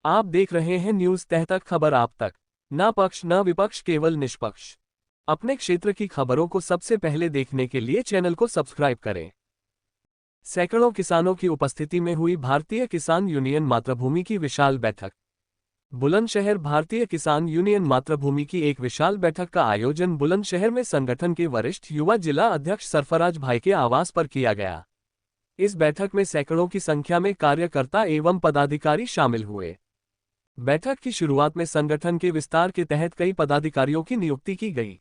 आप देख रहे हैं न्यूज तह तक, खबर आप तक। ना पक्ष न विपक्ष, केवल निष्पक्ष। अपने क्षेत्र की खबरों को सबसे पहले देखने के लिए चैनल को सब्सक्राइब करें। सैकड़ों किसानों की उपस्थिति में हुई भारतीय किसान यूनियन मातृभूमि की विशाल बैठक। बुलंदशहर भारतीय किसान यूनियन मातृभूमि की एक विशाल बैठक का आयोजन बुलंदशहर में संगठन के वरिष्ठ युवा जिला अध्यक्ष सरफराज भाई के आवास पर किया गया। इस बैठक में सैकड़ों की संख्या में कार्यकर्ता एवं पदाधिकारी शामिल हुए। बैठक की शुरुआत में संगठन के विस्तार के तहत कई पदाधिकारियों की नियुक्ति की गई।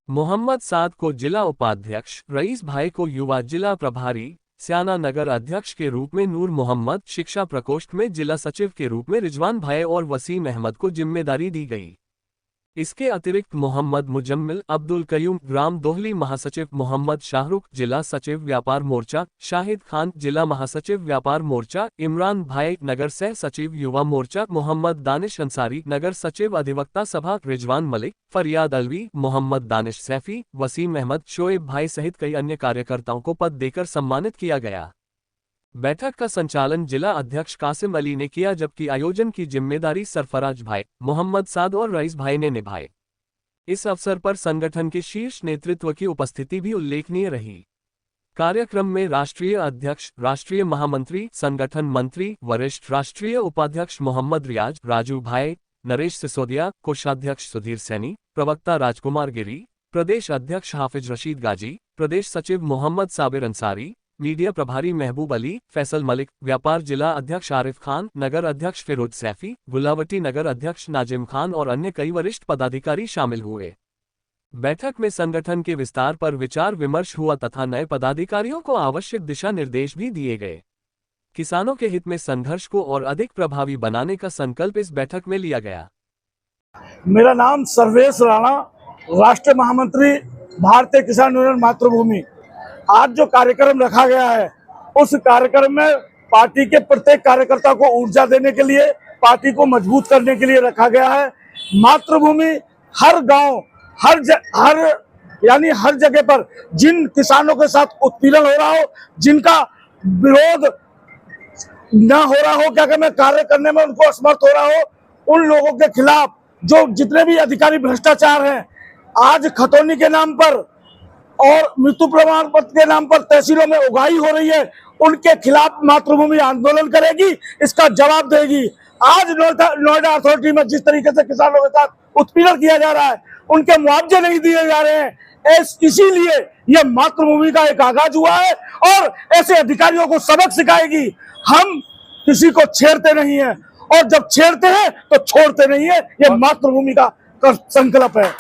मोहम्मद साद को जिला उपाध्यक्ष, रईस भाई को युवा जिला प्रभारी, स्याना नगर अध्यक्ष के रूप में नूर मोहम्मद, शिक्षा प्रकोष्ठ में जिला सचिव के रूप में रिजवान भाई और वसीम अहमद को जिम्मेदारी दी गई। इसके अतिरिक्त मोहम्मद मुजम्मिल, अब्दुल कयूम ग्राम दोहली महासचिव, मोहम्मद शाहरुख जिला सचिव व्यापार मोर्चा, शाहिद खान जिला महासचिव व्यापार मोर्चा, इमरान भाई नगर सह सचिव युवा मोर्चा, मोहम्मद दानिश अंसारी नगर सचिव अधिवक्ता सभा, रिजवान मलिक, फरियाद अलवी, मोहम्मद दानिश सैफी, वसीम अहमद, शोएब भाई सहित कई अन्य कार्यकर्ताओं को पद देकर सम्मानित किया गया। बैठक का संचालन जिला अध्यक्ष कासिम अली ने किया, जबकि आयोजन की जिम्मेदारी सरफराज भाई, मोहम्मद साद और रईस भाई ने निभाई। इस अवसर पर संगठन के शीर्ष नेतृत्व की उपस्थिति भी उल्लेखनीय रही। कार्यक्रम में राष्ट्रीय अध्यक्ष, राष्ट्रीय महामंत्री, संगठन मंत्री, वरिष्ठ राष्ट्रीय उपाध्यक्ष मोहम्मद रियाज, राजू भाई, नरेश सिसोदिया, कोषाध्यक्ष सुधीर सैनी, प्रवक्ता राजकुमार गिरी, प्रदेश अध्यक्ष हाफिज रशीद गाजी, प्रदेश सचिव मोहम्मद साबिर अंसारी, मीडिया प्रभारी महबूब अली, फैसल मलिक, व्यापार जिला अध्यक्ष आरिफ खान, नगर अध्यक्ष फिरोज सैफी, गुलावटी नगर अध्यक्ष नाजिम खान और अन्य कई वरिष्ठ पदाधिकारी शामिल हुए। बैठक में संगठन के विस्तार पर विचार विमर्श हुआ तथा नए पदाधिकारियों को आवश्यक दिशा निर्देश भी दिए गए। किसानों के हित में संघर्ष को और अधिक प्रभावी बनाने का संकल्प इस बैठक में लिया गया। मेरा नाम सर्वेश राणा, राष्ट्रीय महामंत्री, भारतीय किसान यूनियन मातृभूमि। आज जो कार्यक्रम रखा गया है, उस कार्यक्रम में पार्टी के प्रत्येक कार्यकर्ता को ऊर्जा देने के लिए, पार्टी को मजबूत करने के लिए रखा गया है। मातृभूमि हर गांव, हर जगह पर जिन किसानों के साथ उत्पीड़न हो रहा हो, जिनका विरोध न हो रहा हो, क्या मैं कार्य करने में उनको असमर्थ हो रहा हो, उन लोगों के खिलाफ जो जितने भी अधिकारी भ्रष्टाचार हैं, आज खतौनी के नाम पर और मृत्यु प्रमाण पत्र के नाम पर तहसीलों में उगाही हो रही है, उनके खिलाफ मातृभूमि आंदोलन करेगी, इसका जवाब देगी। आज नोएडा अथॉरिटी में जिस तरीके से किसानों के साथ उत्पीड़न किया जा रहा है, उनके मुआवजे नहीं दिए जा रहे हैं, इसीलिए ये मातृभूमि का एक आगाज हुआ है और ऐसे अधिकारियों को सबक सिखाएगी। हम किसी को छेड़ते नहीं है और जब छेड़ते हैं तो छोड़ते नहीं है, ये मातृभूमि का संकल्प है।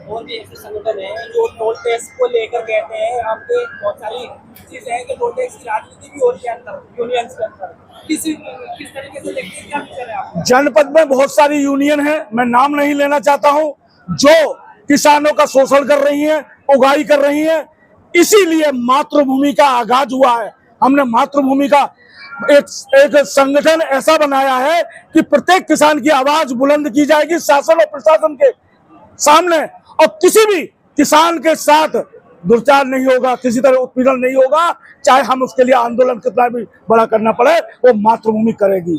और भी ऐसे संगठन है जो टोल टैक्स को लेकर कहते हैं, आपके बहुत सारी चीजें हैं कि टोल टैक्स की राजनीति भी हो रही है अंदर यूनियंस के अंदर। किस तरीके से देखते हैं, क्या विचार है आपका? जनपद में बहुत सारी यूनियन है, मैं नाम नहीं लेना चाहता हूं, जो किसानों का शोषण कर रही हैं, उगाही कर रही हैं। इसीलिए मातृभूमि का आगाज हुआ है। हमने मातृभूमि का एक संगठन ऐसा बनाया है कि प्रत्येक किसान की आवाज बुलंद की जाएगी शासन और प्रशासन के सामने, और किसी भी किसान के साथ दुर्चार नहीं होगा, किसी तरह उत्पीड़न नहीं होगा, चाहे हम उसके लिए आंदोलन कितना भी बड़ा करना पड़े, वो मातृभूमि करेगी।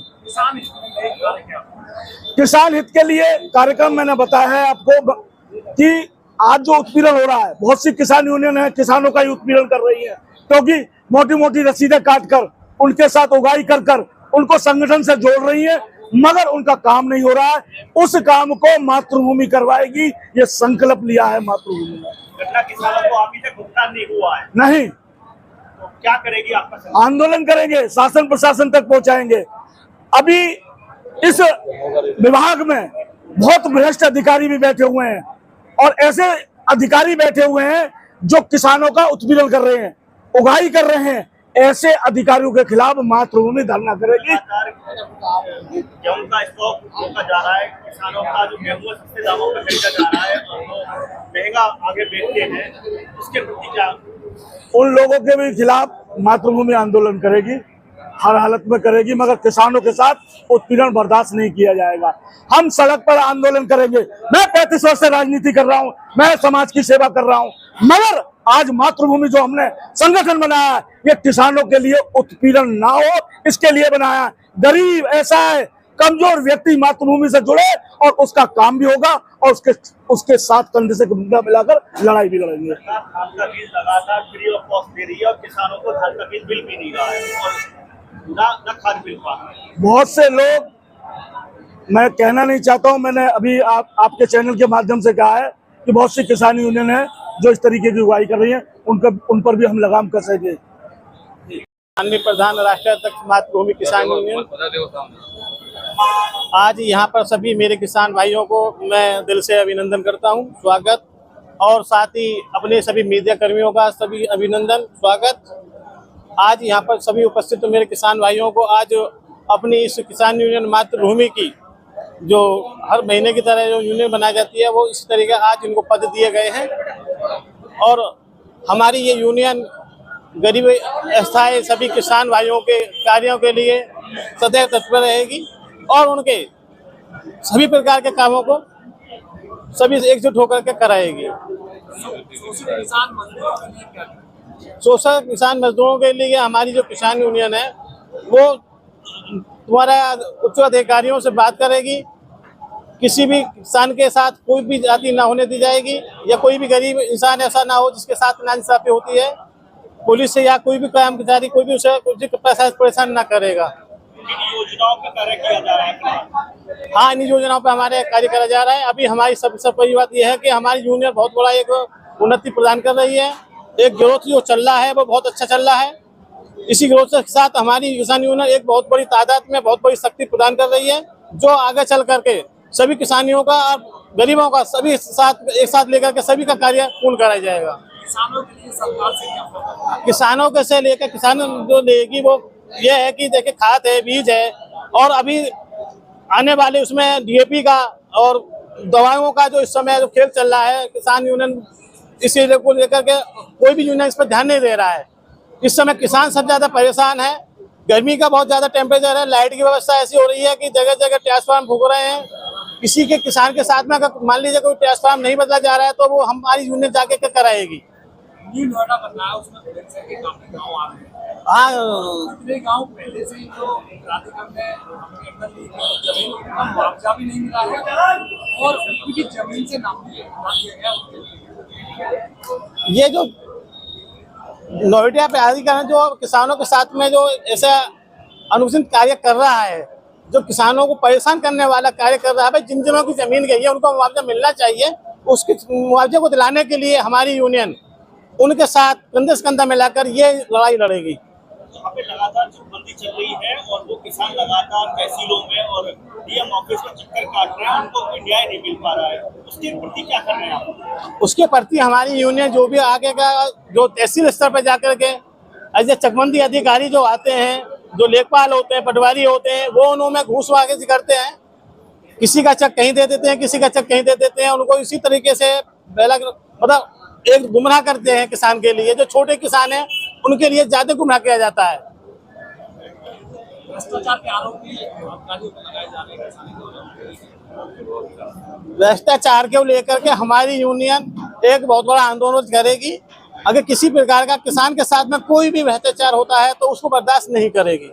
किसान हित के लिए कार्यक्रम मैंने बताया है आपको कि आज जो उत्पीड़न हो रहा है, बहुत सी किसान यूनियन है किसानों का ही उत्पीड़न कर रही है, क्योंकि मोटी मोटी रसीदें काटकर, उनके साथ उगाही कर उनको संगठन से जोड़ रही है, मगर उनका काम नहीं हो रहा है। उस काम को मातृभूमि करवाएगी, ये संकल्प लिया है मातृभूमि ने। किसानों को अभी तक भुगतान नहीं हुआ है। नहीं, तो क्या करेगी आपका? आंदोलन करेंगे, शासन प्रशासन तक पहुंचाएंगे। अभी इस विभाग में बहुत भ्रष्ट अधिकारी भी बैठे हुए हैं और ऐसे अधिकारी बैठे हुए हैं जो किसानों का उत्पीड़न कर रहे हैं, उगाही कर रहे हैं। ऐसे अधिकारियों के खिलाफ मातृभूमि धरना करेगी। गेहूं का स्टॉक रोका जा रहा है, किसानों का जो गेहूं सस्ते दामों पर खरीदा जा रहा है और वो महंगा आगे बेचते हैं, उसके प्रति क्या? उन लोगों के भी खिलाफ मातृभूमि आंदोलन करेगी, हर हालत में करेगी, मगर किसानों के साथ उत्पीड़न बर्दाश्त नहीं किया जाएगा। हम सड़क पर आंदोलन करेंगे। मैं 35 वर्ष से राजनीति कर रहा हूँ, मैं समाज की सेवा कर रहा हूँ, मगर आज मातृभूमि जो हमने संगठन बनाया है, ये किसानों के लिए उत्पीड़न ना हो इसके लिए बनाया है। गरीब ऐसा है, कमजोर व्यक्ति मातृभूमि से जुड़े और उसका काम भी होगा और उसके साथ कंधे से कंधा मिलाकर लड़ाई भी लड़ेंगे। धान का बीज लगातार फ्री ऑफ कॉस्ट दे रही है और किसानों को धान का बीज मिल भी नहीं रहा है और ना खाद मिल पा रहा है। बहुत से लोग, मैं कहना नहीं चाहता हूं, मैंने अभी आपके चैनल के माध्यम से कहा है कि बहुत सी किसान यूनियन है जो इस तरीके की अगुवाई कर रही है, उन पर भी हम लगाम कसेंगे। माननीय प्रधान राष्ट्रीय अध्यक्ष मातृभूमि किसान यूनियन, आज यहाँ पर सभी मेरे किसान भाइयों को मैं दिल से अभिनंदन करता हूँ, स्वागत, और साथ ही अपने सभी मीडिया कर्मियों का सभी अभिनंदन, स्वागत। आज यहाँ पर सभी उपस्थित मेरे किसान भाइयों को आज अपनी इस किसान यूनियन मातृभूमि की जो हर महीने की तरह जो यूनियन बनाई जाती है वो इसी तरीके आज इनको पद दिए गए हैं और हमारी ये यूनियन गरीब अस्थायी सभी किसान भाइयों के कार्यों के लिए सदैव तत्पर रहेगी और उनके सभी प्रकार के कामों को सभी एकजुट होकर के कराएगी। शोषित किसान मजदूरों के लिए हमारी जो किसान यूनियन है वो तुम्हारा उच्च अधिकारियों से बात करेगी, किसी भी किसान के साथ कोई भी जाति ना होने दी जाएगी या कोई भी गरीब इंसान ऐसा ना हो जिसके साथ नाइंसाफी होती है, पुलिस से या कोई भी कर्मचारी कोई भी उसे कुछ परेशान ना करेगा। योजनाओं पर कार्य किया जा रहा है। हाँ, इन योजनाओं पर हमारे कार्य करा जा रहा है। अभी हमारी सबसे बड़ी बात यह है कि हमारी यूनियन बहुत बड़ा एक उन्नति प्रदान कर रही है। एक ग्रोथ जो चल रहा है वो बहुत अच्छा चल रहा है। इसी ग्रोथ के साथ हमारी किसान यूनियन एक बहुत बड़ी तादाद में बहुत बड़ी शक्ति प्रदान कर रही है, जो आगे चल करके सभी किसानियों का और गरीबों का सभी साथ एक साथ लेकर के सभी का कार्य पूर्ण कराया जाएगा। किसानों के लिए सरकार से क्या होगा? किसानों के से लेकर किसान जो लेगी वो ये है कि देखिए खाद है, बीज है और अभी आने वाले उसमें डीएपी का और दवाओं का जो इस समय जो खेल चल रहा है, किसान यूनियन इसी को लेकर के कोई भी यूनियन इस पर ध्यान नहीं दे रहा है। इस समय किसान सब ज्यादा परेशान है, गर्मी का बहुत ज्यादा टेम्परेचर है, लाइट की व्यवस्था ऐसी हो रही है कि जगह जगह ट्रांसफार्म फूक रहे हैं। किसी के किसान के साथ में अगर मान लीजिए कोई ट्रांसफार्म नहीं बदला जा रहा है तो वो हमारी यूनियन जाके क्या कराएगी। न्यू नोएडा बनना है, उसमें के काफी गाँव आ रहे हैं। हाँ, कितने गाँव पहले से ही जो प्राधिकरण में हमने अंदर ली जमीन का मुआवजा भी नहीं मिला है और उनकी जमीन से नाम दिया गया उनके। ये जो नोएडा प्राधिकरण जो किसानों के साथ में जो ऐसा अनुचित कार्य कर रहा है, जो किसानों को परेशान करने वाला कार्य कर रहा है, भाई जिन जिनों की जमीन गई है उनको मुआवजा मिलना चाहिए। उसके मुआवजे को दिलाने के लिए हमारी यूनियन उनके साथ कंधे से कंधा मिलाकर ये लड़ाई लड़ेगी। यहाँ पे लगातार चकबंदी चल रही है और वो किसान लगातार तहसीलों में और डीएम ऑफिस में चक्कर काट रहे हैं, उनको न्याय नहीं मिल पा रहा है। उसके प्रति क्या कर रहे हैं आप? उसके प्रति हमारी यूनियन जो भी आगे का जो तहसील स्तर पर जाकर के ऐसे चकबंदी अधिकारी जो आते हैं, जो लेखपाल होते हैं, पटवारी होते हैं, वो उन्होंने घूस वागेजी करते हैं। किसी का चेक कहीं दे देते हैं, किसी का चेक कहीं दे देते हैं। उनको इसी तरीके से मतलब एक गुमराह करते हैं किसान के लिए। जो छोटे किसान हैं उनके लिए ज्यादा गुमराह किया जाता है। भ्रष्टाचार के आरोपी अधिकारियों को लगाए जा रहे हैं किसानी को। भ्रष्टाचार को लेकर के हमारी यूनियन एक बहुत बड़ा आंदोलन करेगी। अगर किसी प्रकार का किसान के साथ में कोई भी भ्रष्टाचार होता है तो उसको बर्दाश्त नहीं करेगी।